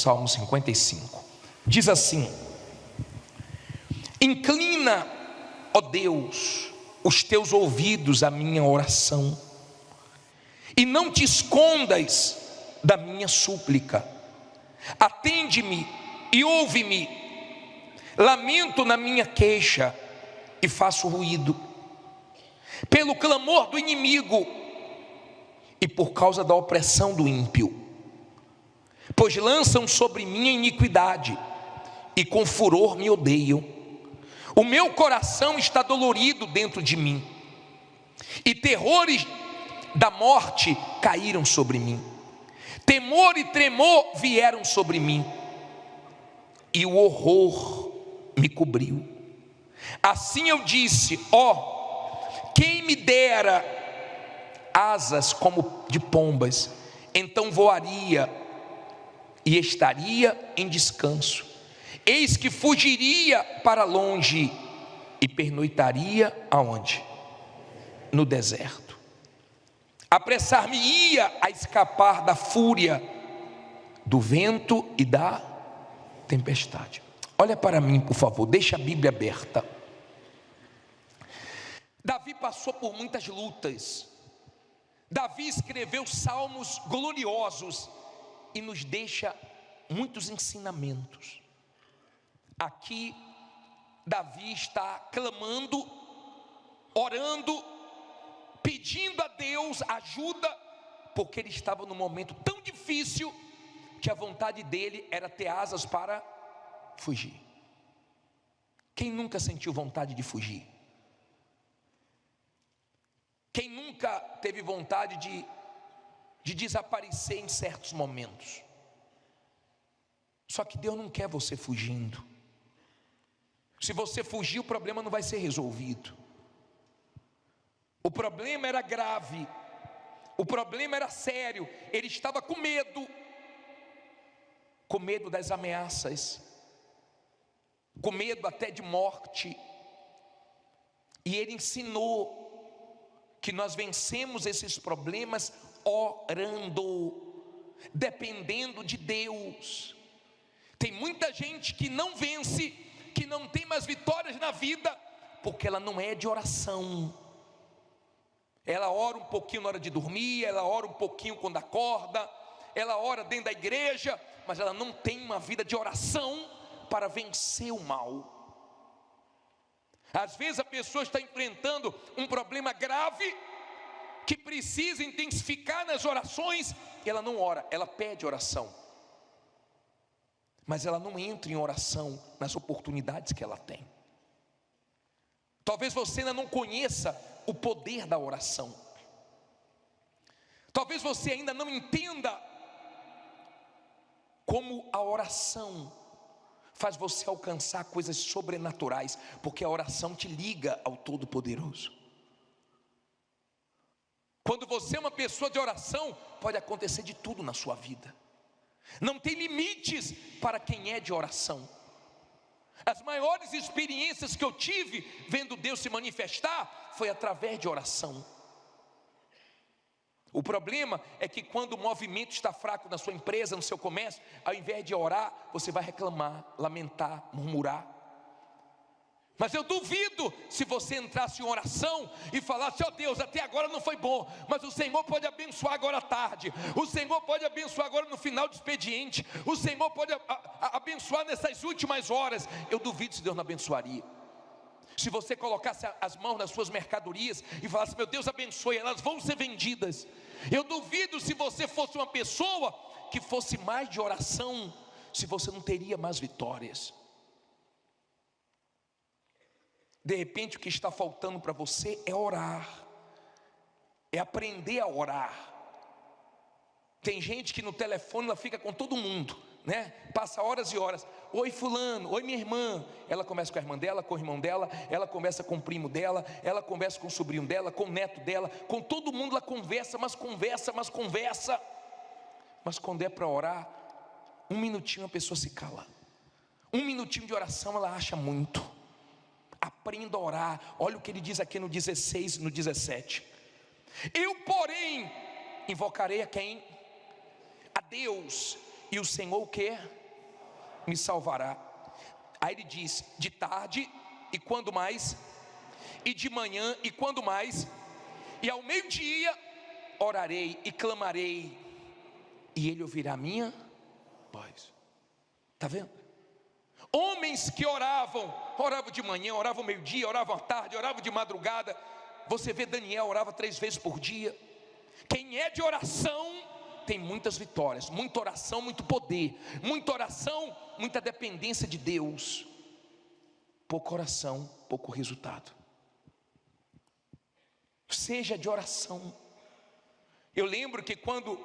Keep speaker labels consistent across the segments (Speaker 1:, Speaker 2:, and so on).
Speaker 1: Salmo 55. Diz assim: inclina, ó Deus, os teus ouvidos à minha oração, e não te escondas da minha súplica. Atende-me e ouve-me. Lamento na minha queixa e faço ruído, pelo clamor do inimigo e por causa da opressão do ímpio. Pois lançam sobre mim a iniquidade e com furor me odeiam. O meu coração está dolorido dentro de mim, e terrores da morte caíram sobre mim. Temor e tremor vieram sobre mim, e o horror me cobriu. Assim eu disse: ó, quem me dera asas como de pombas, então voaria e estaria em descanso. Eis que fugiria para longe e pernoitaria aonde? No deserto. Apressar-me-ia a escapar da fúria do vento e da tempestade. Olha para mim, por favor, deixa a Bíblia aberta. Davi passou por muitas lutas. Davi escreveu salmos gloriosos e nos deixa muitos ensinamentos. Aqui Davi está clamando, orando, pedindo a Deus ajuda, porque ele estava num momento tão difícil que a vontade dele era ter asas para fugir. Quem nunca sentiu vontade de fugir? Quem nunca teve vontade de desaparecer em certos momentos? Só que Deus não quer você fugindo. Se você fugir, o problema não vai ser resolvido. O problema era grave, o problema era sério. Ele estava com medo das ameaças, com medo até de morte. E ele ensinou que nós vencemos esses problemas orando, dependendo de Deus. Tem muita gente que não vence, que não tem mais vitórias na vida, porque ela não é de oração. Ela ora um pouquinho na hora de dormir, ela ora um pouquinho quando acorda, ela ora dentro da igreja, mas ela não tem uma vida de oração para vencer o mal. Às vezes a pessoa está enfrentando um problema grave, que precisa intensificar nas orações, e ela não ora, ela pede oração, mas ela não entra em oração nas oportunidades que ela tem. Talvez você ainda não conheça o poder da oração. Talvez você ainda não entenda como a oração faz você alcançar coisas sobrenaturais, porque a oração te liga ao Todo-Poderoso. Quando você é uma pessoa de oração, pode acontecer de tudo na sua vida. Não tem limites para quem é de oração. As maiores experiências que eu tive vendo Deus se manifestar foi através de oração. O problema é que quando o movimento está fraco na sua empresa, no seu comércio, ao invés de orar, você vai reclamar, lamentar, murmurar. Mas eu duvido se você entrasse em oração e falasse: ó Deus, até agora não foi bom, mas o Senhor pode abençoar agora à tarde, o Senhor pode abençoar agora no final do expediente, o Senhor pode abençoar nessas últimas horas. Eu duvido se Deus não abençoaria. Se você colocasse as mãos nas suas mercadorias e falasse: meu Deus, abençoe, elas vão ser vendidas. Eu duvido se você fosse uma pessoa que fosse mais de oração, se você não teria mais vitórias. De repente o que está faltando para você é orar, é aprender a orar. Tem gente que no telefone ela fica com todo mundo, né? Passa horas e horas. Oi fulano, oi minha irmã. Ela começa com a irmã dela, com o irmão dela, ela conversa com o primo dela, ela conversa com o sobrinho dela, com o neto dela, com todo mundo ela conversa, mas conversa. Mas quando é para orar, um minutinho a pessoa se cala. Um minutinho de oração ela acha muito. Aprenda a orar. Olha o que ele diz aqui no 16 e no 17. Eu, porém, invocarei a quem? A Deus, e o Senhor o quê? Me salvará. Aí ele diz: de tarde, e quando mais? E de manhã, e quando mais? E ao meio-dia orarei e clamarei, e ele ouvirá a minha voz. Está vendo? Homens que oravam de manhã, oravam meio-dia, oravam à tarde, oravam de madrugada. Você vê Daniel orava 3 vezes por dia. Quem é de oração tem muitas vitórias, muita oração, muito poder, muita oração, muita dependência de Deus. Pouca oração, pouco resultado. Seja de oração. Eu lembro que quando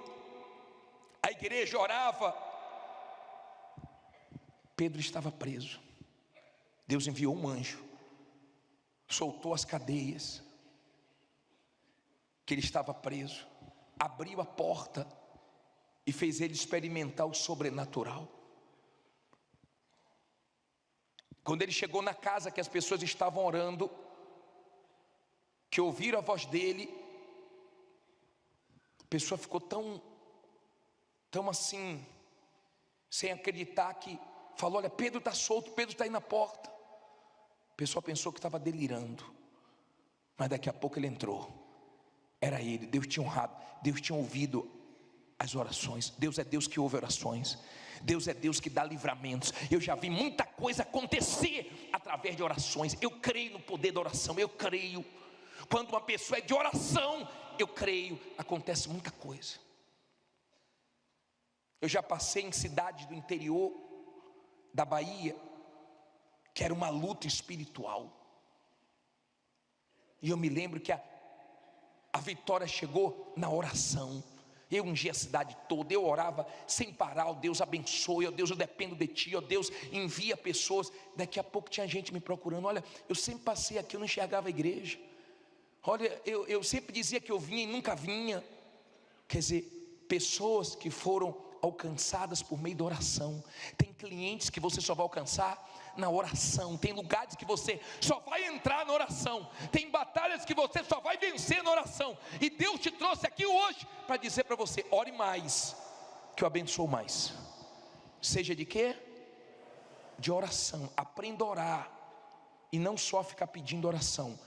Speaker 1: a igreja orava, Pedro estava preso. Deus enviou um anjo, soltou as cadeias que ele estava preso, abriu a porta e fez ele experimentar o sobrenatural. Quando ele chegou na casa que as pessoas estavam orando, que ouviram a voz dele, a pessoa ficou tão assim, sem acreditar, que falou: olha, Pedro está solto, Pedro está aí na porta. A pessoa pensou que estava delirando, mas daqui a pouco ele entrou. Era ele. Deus tinha honrado, Deus tinha ouvido as orações. Deus é Deus que ouve orações, Deus é Deus que dá livramentos. Eu já vi muita coisa acontecer através de orações. Eu creio no poder da oração, eu creio. Quando uma pessoa é de oração, eu creio, acontece muita coisa. Eu já passei em cidades do interior da Bahia, que era uma luta espiritual, e eu me lembro que a vitória chegou na oração. Eu ungi a cidade toda, eu orava sem parar: ó Deus, abençoe, ó Deus, eu dependo de Ti, ó Deus, envia pessoas. Daqui a pouco tinha gente me procurando. Olha, eu sempre passei aqui, eu não enxergava a igreja. Olha, eu sempre dizia que eu vinha e nunca vinha. Quer dizer, pessoas que foram alcançadas por meio da oração. Tem clientes que você só vai alcançar na oração. Tem lugares que você só vai entrar na oração. Tem batalhas que você só vai vencer na oração. E Deus te trouxe aqui hoje para dizer para você: ore mais, que eu abençoo mais. Seja de quê? De oração. Aprenda a orar, e não só ficar pedindo oração.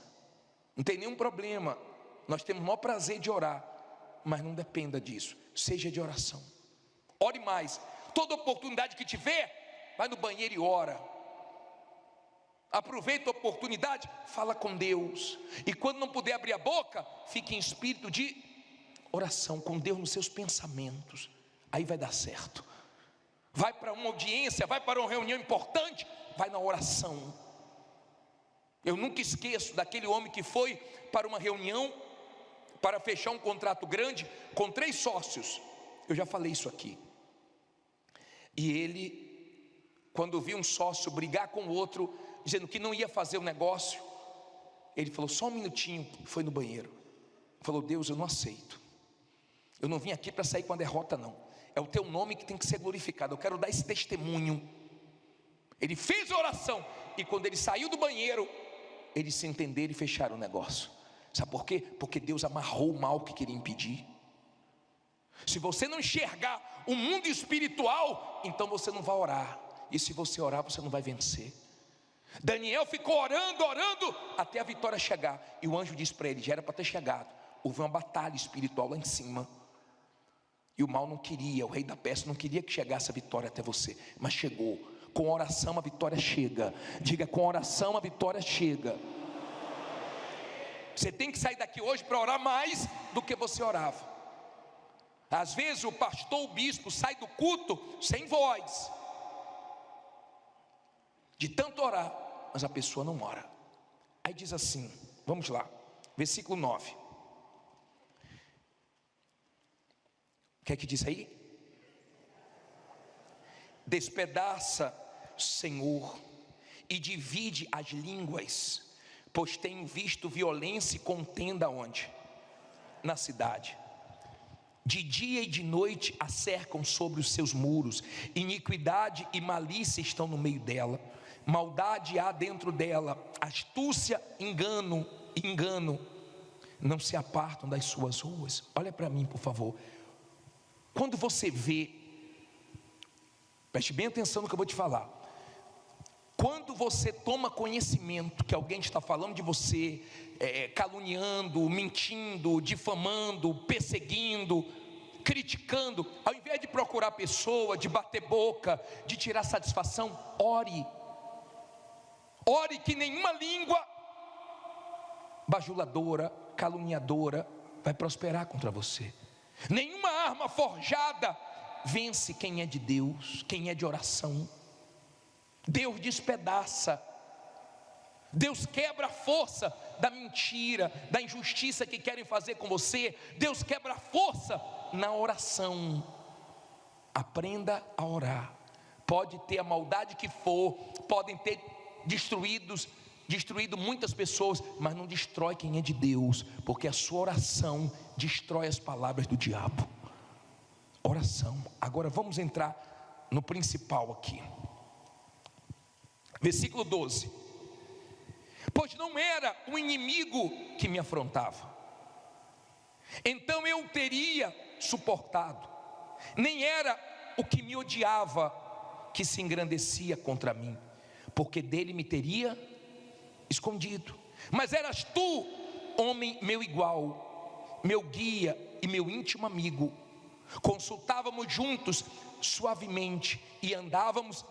Speaker 1: Não tem nenhum problema, nós temos o maior prazer de orar, mas não dependa disso. Seja de oração. Ore mais. Toda oportunidade que tiver, vai no banheiro e ora. Aproveita a oportunidade, fala com Deus. E quando não puder abrir a boca, fique em espírito de oração com Deus nos seus pensamentos. Aí vai dar certo. Vai para uma audiência, vai para uma reunião importante, vai na oração. Eu nunca esqueço daquele homem que foi para uma reunião para fechar um contrato grande com 3 sócios. Eu já falei isso aqui. E ele, quando viu um sócio brigar com o outro, dizendo que não ia fazer o negócio, ele falou: só um minutinho, foi no banheiro. Falou: Deus, eu não aceito. Eu não vim aqui para sair com a derrota, não. É o Teu nome que tem que ser glorificado. Eu quero dar esse testemunho. Ele fez a oração, e quando ele saiu do banheiro, eles se entenderam e fecharam o negócio. Sabe por quê? Porque Deus amarrou o mal que queria impedir. Se você não enxergar o mundo espiritual, então você não vai orar. E se você orar, você não vai vencer. Daniel ficou orando, até a vitória chegar. E o anjo disse para ele: já era para ter chegado. Houve uma batalha espiritual lá em cima. E o mal não queria, o rei da Pérsia não queria que chegasse a vitória até você. Mas chegou. Com oração a vitória chega. Diga: com oração a vitória chega. Você tem que sair daqui hoje para orar mais do que você orava. Às vezes o pastor, o bispo sai do culto sem voz, de tanto orar, mas a pessoa não ora. Aí diz assim, vamos lá, versículo 9. O que é que diz aí? Despedaça, Senhor, e divide as línguas, pois tenho visto violência e contenda onde? Na cidade. De dia e de noite a cercam sobre os seus muros. Iniquidade e malícia estão no meio dela. Maldade há dentro dela. Astúcia, engano, não se apartam das suas ruas. Olha para mim, por favor. Quando você vê Preste bem atenção no que eu vou te falar. Quando você toma conhecimento que alguém está falando de você, caluniando, mentindo, difamando, perseguindo, criticando, ao invés de procurar a pessoa, de bater boca, de tirar satisfação, ore. Ore que nenhuma língua bajuladora, caluniadora vai prosperar contra você. Nenhuma arma forjada vence quem é de Deus, quem é de oração. Deus despedaça, Deus quebra a força da mentira, da injustiça que querem fazer com você. Deus quebra a força na oração. Aprenda a orar. Pode ter a maldade que for, podem ter destruído muitas pessoas, mas não destrói quem é de Deus, porque a sua oração destrói as palavras do diabo. Oração. Agora vamos entrar no principal aqui. Versículo 12. Pois não era o inimigo que me afrontava, então eu teria suportado. Nem era o que me odiava que se engrandecia contra mim, porque dele me teria escondido. Mas eras tu, homem meu igual, meu guia e meu íntimo amigo. Consultávamos juntos suavemente e andávamos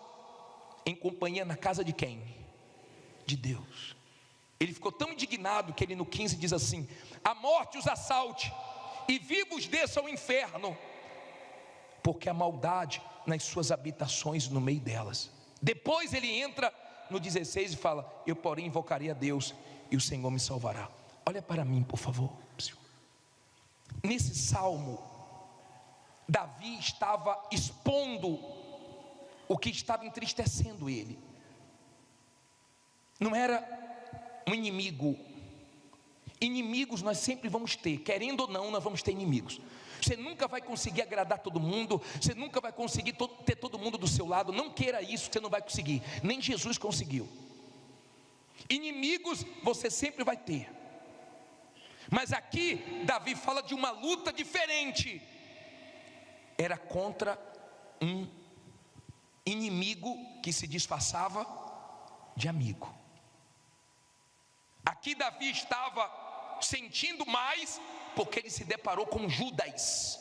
Speaker 1: em companhia na casa de quem? De Deus. Ele ficou tão indignado que ele no 15 diz assim: a morte os assalte e vivos desçam ao inferno, porque a maldade nas suas habitações no meio delas. Depois ele entra no 16 e fala: eu porém invocarei a Deus e o Senhor me salvará. Olha para mim, por favor. Nesse salmo, Davi estava expondo o que estava entristecendo ele. Não era um inimigo. Inimigos nós sempre vamos ter, querendo ou não, nós vamos ter inimigos. Você nunca vai conseguir agradar todo mundo, você nunca vai conseguir ter todo mundo do seu lado. Não queira isso, você não vai conseguir. Nem Jesus conseguiu. Inimigos você sempre vai ter. Mas aqui Davi fala de uma luta diferente. Era contra um inimigo que se disfarçava de amigo. Aqui Davi estava sentindo mais, porque ele se deparou com Judas.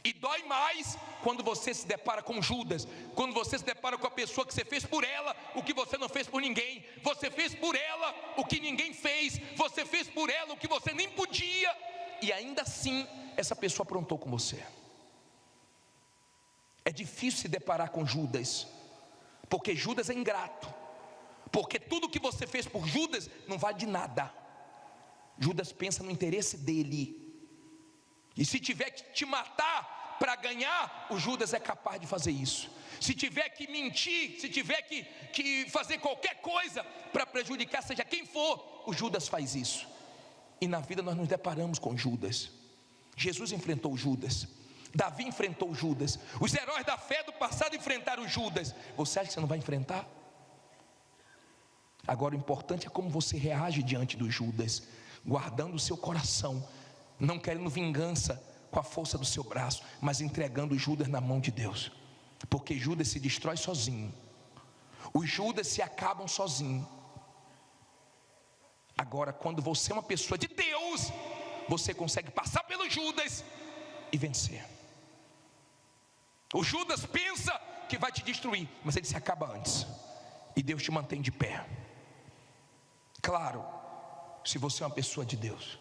Speaker 1: E dói mais quando você se depara com Judas, quando você se depara com a pessoa que você fez por ela o que você não fez por ninguém. Você fez por ela o que ninguém fez, você fez por ela o que você nem podia, e ainda assim essa pessoa aprontou com você. É difícil se deparar com Judas, porque Judas é ingrato, porque tudo que você fez por Judas não vale de nada. Judas pensa no interesse dele, e se tiver que te matar para ganhar, o Judas é capaz de fazer isso. Se tiver que mentir, se tiver que fazer qualquer coisa para prejudicar seja quem for, o Judas faz isso. E na vida nós nos deparamos com Judas. Jesus enfrentou Judas, Davi enfrentou Judas, os heróis da fé do passado enfrentaram Judas. Você acha que você não vai enfrentar? Agora o importante é como você reage diante do Judas, guardando o seu coração, não querendo vingança com a força do seu braço, mas entregando Judas na mão de Deus, porque Judas se destrói sozinho, os Judas se acabam sozinho. Agora quando você é uma pessoa de Deus, você consegue passar pelo Judas e vencer. O Judas pensa que vai te destruir, mas ele se acaba antes, e Deus te mantém de pé. Claro, se você é uma pessoa de Deus.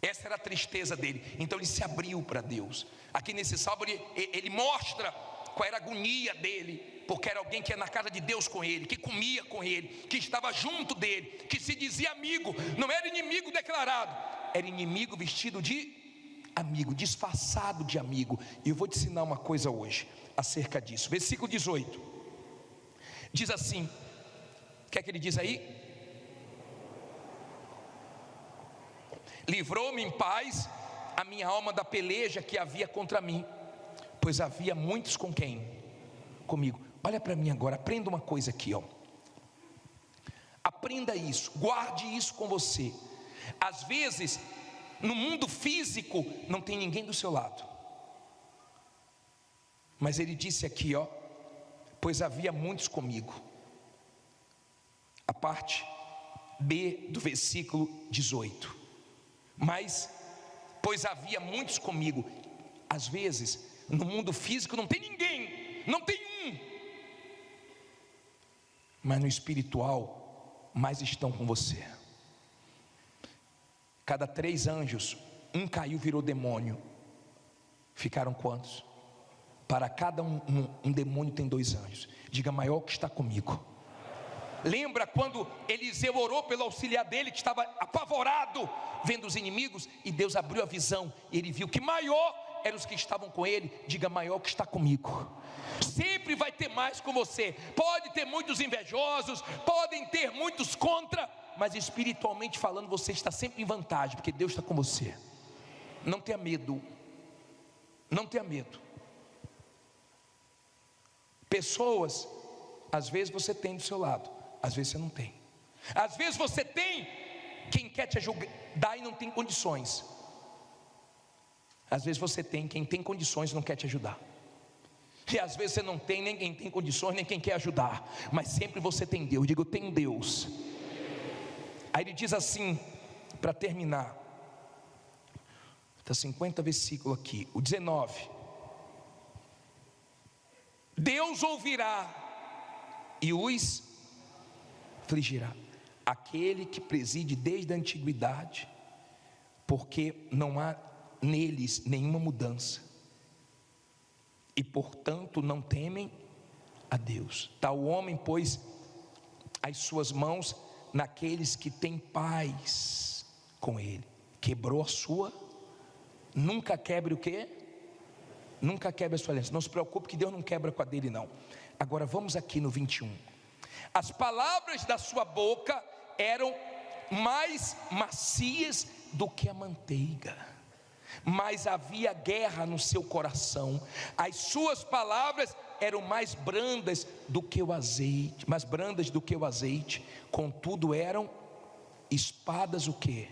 Speaker 1: Essa era a tristeza dele, então ele se abriu para Deus. Aqui nesse salmo ele mostra qual era a agonia dele, porque era alguém que ia na casa de Deus com ele, que comia com ele, que estava junto dele, que se dizia amigo. Não era inimigo declarado, era inimigo vestido de amigo, disfarçado de amigo. E eu vou te ensinar uma coisa hoje acerca disso. Versículo 18 diz assim: o que é que ele diz aí? Livrou-me em paz a minha alma da peleja que havia contra mim, pois havia muitos com quem? Comigo. Olha para mim agora, aprenda uma coisa aqui, ó. Aprenda isso, guarde isso com você. Às vezes no mundo físico não tem ninguém do seu lado, Mas ele disse aqui, ó, pois havia muitos comigo. A parte B do versículo 18. Mas, pois havia muitos comigo. Às vezes, no mundo físico não tem ninguém, não tem um. Mas no espiritual, mais estão com você. Cada 3 anjos, um caiu, virou demônio. Ficaram quantos? Para cada um demônio tem 2 anjos. Diga, maior que está comigo. Lembra quando Eliseu orou pelo auxiliar dele, que estava apavorado, vendo os inimigos, e Deus abriu a visão, e ele viu que maior eram os que estavam com ele. Diga, maior que está comigo. Sempre vai ter mais com você. Pode ter muitos invejosos, podem ter muitos contra, mas espiritualmente falando, você está sempre em vantagem, porque Deus está com você. Não tenha medo. Não tenha medo. Pessoas, às vezes você tem do seu lado, às vezes você não tem. Às vezes você tem quem quer te ajudar e não tem condições. Às vezes você tem quem tem condições e não quer te ajudar. E às vezes você não tem nem quem tem condições, nem quem quer ajudar. Mas sempre você tem Deus. Eu digo, eu tenho Deus. Aí ele diz assim, para terminar, está 50 versículos aqui, o 19. Deus ouvirá e os afligirá, aquele que preside desde a antiguidade, porque não há neles nenhuma mudança, e portanto não temem a Deus. Tal homem pôs as suas mãos naqueles que têm paz com ele, quebrou a sua. Nunca quebre o quê? Nunca quebre a sua aliança. Não se preocupe que Deus não quebra com a dele, não. Agora vamos aqui no 21. As palavras da sua boca eram mais macias do que a manteiga, mas havia guerra no seu coração. As suas palavras eram mais brandas do que o azeite, mais brandas do que o azeite. Contudo eram espadas o quê?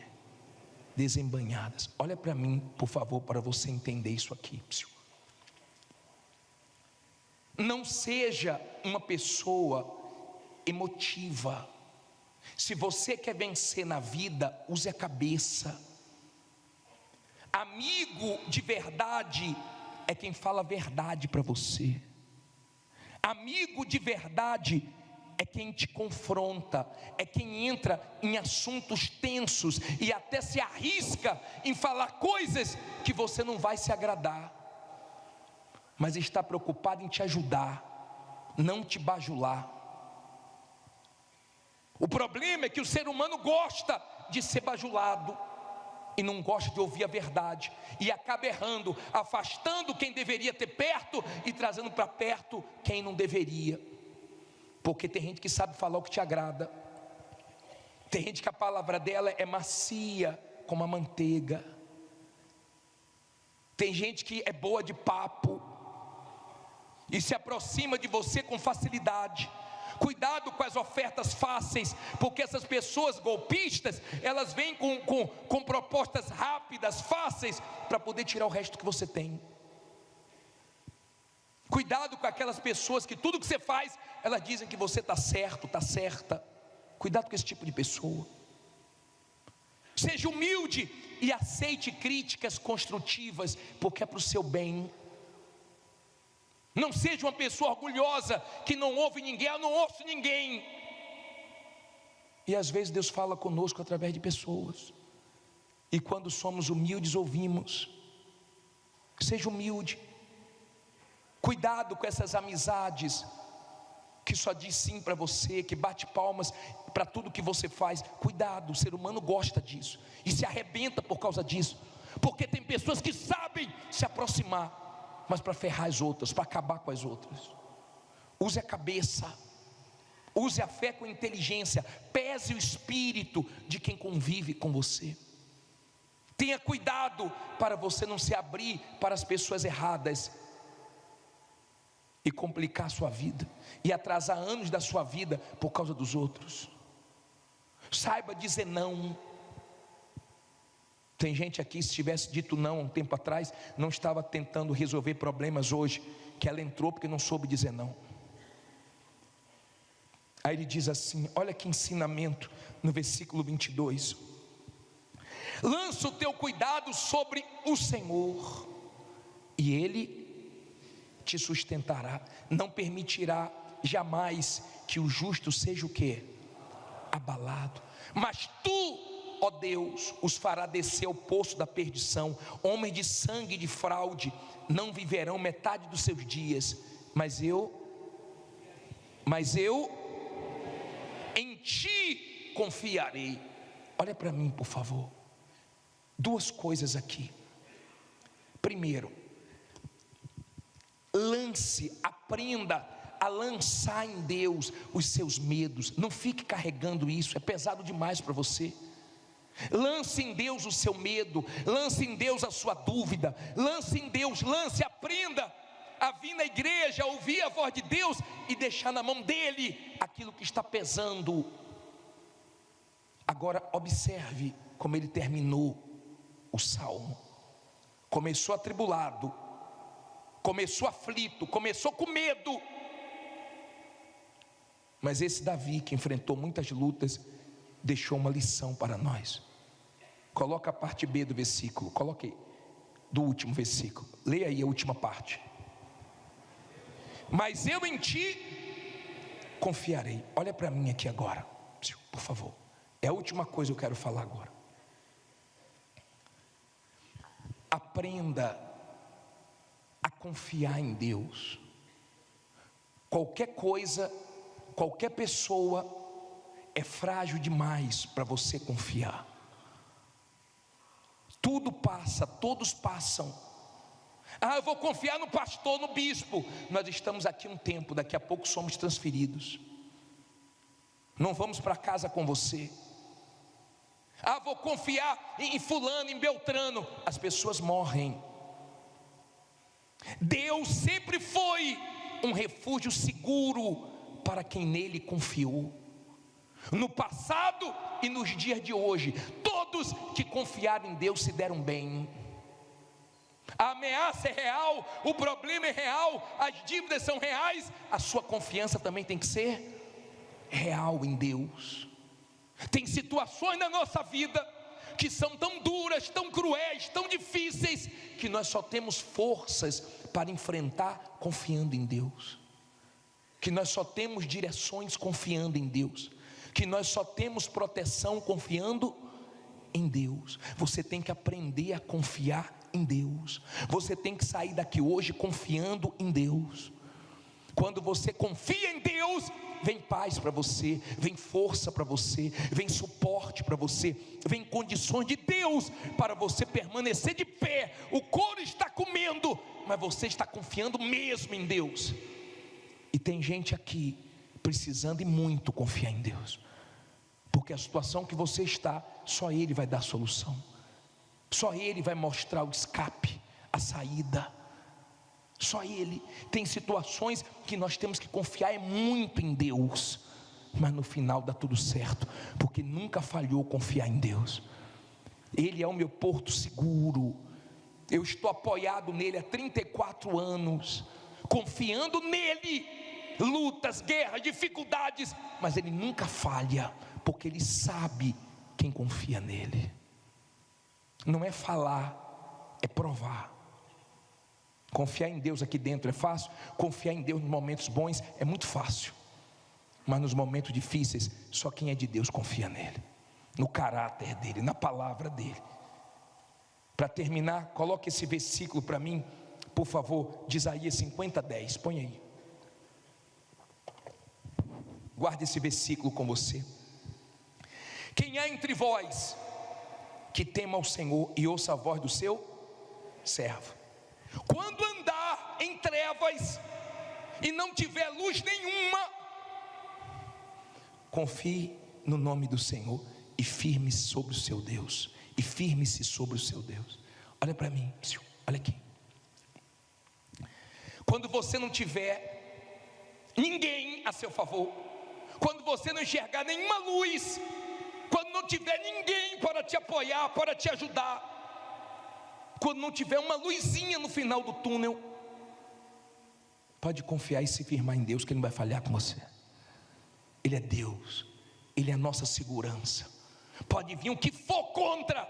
Speaker 1: Desembainhadas. Olha para mim, por favor, para você entender isso aqui. Não seja uma pessoa emotiva. Se você quer vencer na vida, use a cabeça. Amigo de verdade é quem fala a verdade para você. Amigo de verdade é quem te confronta, é quem entra em assuntos tensos e até se arrisca em falar coisas que você não vai se agradar, mas está preocupado em te ajudar, não te bajular. O problema é que o ser humano gosta de ser bajulado e não gosta de ouvir a verdade, e acaba errando, afastando quem deveria ter perto e trazendo para perto quem não deveria. Porque tem gente que sabe falar o que te agrada, tem gente que a palavra dela é macia como a manteiga, tem gente que é boa de papo e se aproxima de você com facilidade. Cuidado com as ofertas fáceis, porque essas pessoas golpistas, elas vêm com propostas rápidas, fáceis, para poder tirar o resto que você tem. Cuidado com aquelas pessoas que tudo que você faz, elas dizem que você está certo, está certa. Cuidado com esse tipo de pessoa. Seja humilde e aceite críticas construtivas, porque é para o seu bem. Não seja uma pessoa orgulhosa que não ouve ninguém. Eu não ouço ninguém. E às vezes Deus fala conosco através de pessoas, e quando somos humildes ouvimos. Seja humilde. Cuidado com essas amizades que só diz sim para você, que bate palmas para tudo que você faz. Cuidado, o ser humano gosta disso e se arrebenta por causa disso, porque tem pessoas que sabem se aproximar, mas para ferrar as outras, para acabar com as outras. Use a cabeça, use a fé com inteligência, pese o espírito de quem convive com você. Tenha cuidado para você não se abrir para as pessoas erradas e complicar a sua vida, e atrasar anos da sua vida por causa dos outros. Saiba dizer não. Tem gente aqui, se tivesse dito não um tempo atrás, não estava tentando resolver problemas hoje que ela entrou porque não soube dizer não. Aí ele diz assim, olha que ensinamento no versículo 22: lança o teu cuidado sobre o Senhor, e Ele te sustentará. Não permitirá jamais que o justo seja o quê? Abalado. Mas tu, ó Deus, os fará descer ao poço da perdição. Homens de sangue e de fraude não viverão metade dos seus dias. Mas eu em ti confiarei. Olha para mim, por favor. Duas coisas aqui. Primeiro, aprenda a lançar em Deus os seus medos. Não fique carregando isso, é pesado demais para você. Lance em Deus o seu medo, lance em Deus a sua dúvida, lance em Deus, aprenda a vir na igreja, a ouvir a voz de Deus e deixar na mão dele aquilo que está pesando. Agora observe como ele terminou o salmo. Começou atribulado, começou aflito, começou com medo. Mas esse Davi, que enfrentou muitas lutas, deixou uma lição para nós. Coloca a parte B do versículo, coloque do último versículo, leia aí a última parte. Mas eu em ti confiarei. Olha para mim aqui agora, por favor. É a última coisa que eu quero falar agora. Aprenda a confiar em Deus. Qualquer coisa, qualquer pessoa é frágil demais para você confiar. Tudo passa, todos passam. Eu vou confiar no pastor, no bispo. Nós estamos aqui um tempo, daqui a pouco somos transferidos. Não vamos para casa com você. Vou confiar em fulano, em Beltrano. As pessoas morrem. Deus sempre foi um refúgio seguro para quem nele confiou. No passado e nos dias de hoje, todos que confiaram em Deus se deram bem. A ameaça é real, o problema é real, as dívidas são reais. A sua confiança também tem que ser real em Deus. Tem situações na nossa vida que são tão duras, tão cruéis, tão difíceis, que nós só temos forças para enfrentar confiando em Deus. Que nós só temos direções confiando em Deus. Que nós só temos proteção confiando em Deus. Você tem que aprender a confiar em Deus. Você tem que sair daqui hoje confiando em Deus. Quando você confia em Deus, vem paz para você, vem força para você, vem suporte para você, vem condições de Deus para você permanecer de pé. O couro está comendo, mas você está confiando mesmo em Deus. E tem gente aqui precisando e muito confiar em Deus, porque a situação que você está, só Ele vai dar solução, só Ele vai mostrar o escape, a saída. Só Ele. Tem situações que nós temos que confiar muito em Deus, mas no final dá tudo certo, porque nunca falhou confiar em Deus. Ele é o meu porto seguro. Eu estou apoiado nele há 34 anos, confiando nele. Lutas, guerras, dificuldades, mas Ele nunca falha, porque Ele sabe quem confia nele. Não é falar, é provar. Confiar em Deus aqui dentro é fácil. Confiar em Deus nos momentos bons é muito fácil, mas nos momentos difíceis, só quem é de Deus confia nele, no caráter dele, na palavra dele. Para terminar, coloque esse versículo para mim, por favor, de Isaías 50:10. Põe aí. Guarde esse versículo com você. Quem há entre vós que tema ao Senhor e ouça a voz do seu servo? Quando andar em trevas e não tiver luz nenhuma, confie no nome do Senhor e firme-se sobre o seu Deus. E firme-se sobre o seu Deus. Olha para mim, olha aqui. Quando você não tiver ninguém a seu favor, quando você não enxergar nenhuma luz, quando não tiver ninguém para te apoiar, para te ajudar, quando não tiver uma luzinha no final do túnel, Pode confiar e se firmar em Deus, que Ele não vai falhar com você. Ele é Deus, Ele é a nossa segurança. Pode vir o que for contra,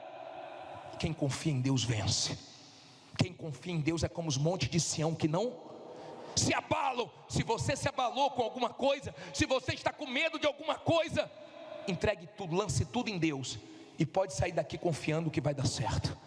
Speaker 1: quem confia em Deus vence. Quem confia em Deus é como os montes de Sião, que não se abalam. Se você se abalou com alguma coisa, se você está com medo de alguma coisa, entregue tudo, lance tudo em Deus, e pode sair daqui confiando que vai dar certo.